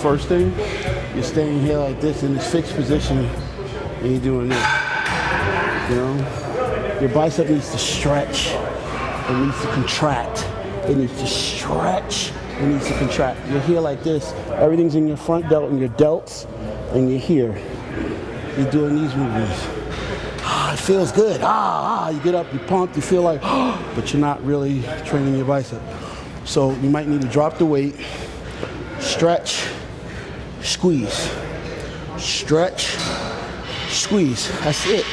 first thing, you're staying here like this in this fixed position, and you're doing this. You know, your bicep needs to stretch. It needs to contract. It needs to stretch. It needs to contract. You're here like this. Everything's in your front delt and your delts, and you're here. You're doing these movements. It feels good. You get up, you pumped, you feel like, but you're not really training your bicep. So you might need to drop the weight, stretch, squeeze. Stretch, squeeze. That's it.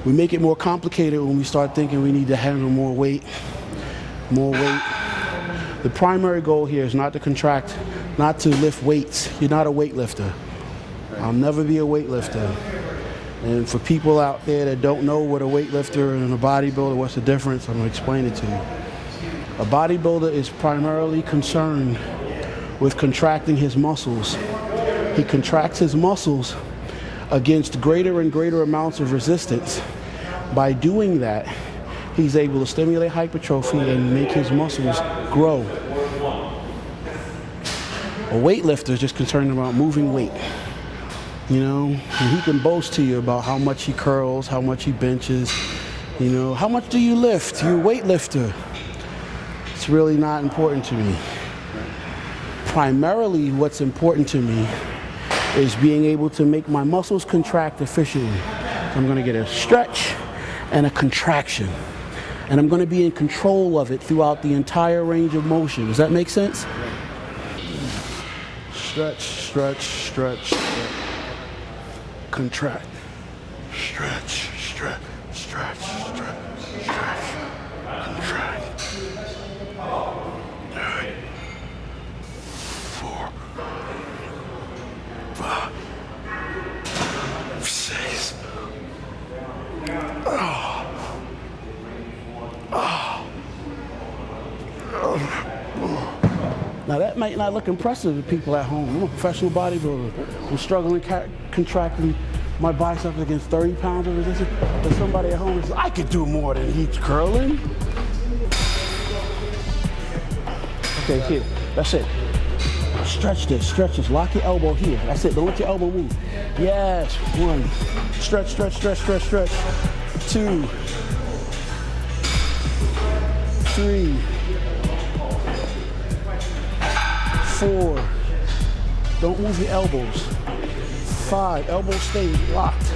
We make it more complicated when we start thinking we need to handle more weight. The primary goal here is not to contract, not to lift weights. You're not a weightlifter. I'll never be a weightlifter. And for people out there that don't know what a weightlifter and a bodybuilder, what's the difference, I'm gonna explain it to you. A bodybuilder is primarily concerned with contracting his muscles. He contracts his muscles against greater and greater amounts of resistance. By doing that, he's able to stimulate hypertrophy and make his muscles grow. A weightlifter is just concerned about moving weight. You know, and he can boast to you about how much he curls, how much he benches, you know, how much do you lift? You're a weightlifter. It's really not important to me. Primarily what's important to me is being able to make my muscles contract efficiently. I'm gonna get a stretch and a contraction. And I'm gonna be in control of it throughout the entire range of motion. Does that make sense? Stretch, stretch, stretch, stretch. Contract, stretch, stretch, stretch, stretch, stretch, contract. 3, 4, 5, 6. Now that might not look impressive to people at home. I'm a professional bodybuilder. I'm struggling contracting my biceps against 30 pounds of resistance. But somebody at home says, I could do more than he's curling. Okay, here, that's it. Stretch this, lock your elbow here. That's it, don't let your elbow move. Yes, 1, stretch, stretch, stretch, stretch, stretch. 2, 3, 4, don't move your elbows. 5, elbows stay locked.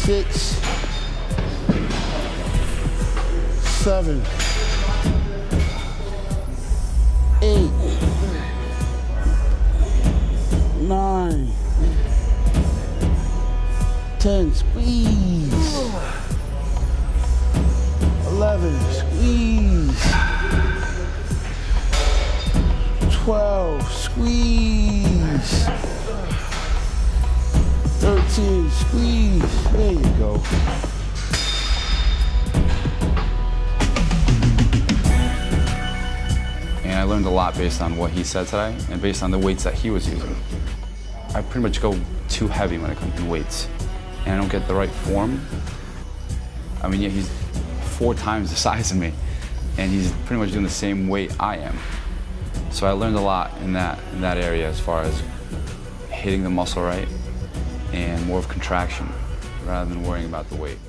6, 7, 8, 9, 10, squeeze. 11, squeeze. 12, squeeze. 13, squeeze. There you go. And I learned a lot based on what he said today and based on the weights that he was using. I pretty much go too heavy when it comes to weights, and I don't get the right form. I mean, yeah, he's 4 times the size of me, and he's pretty much doing the same weight I am. So I learned a lot in that area as far as hitting the muscle right and more of contraction rather than worrying about the weight.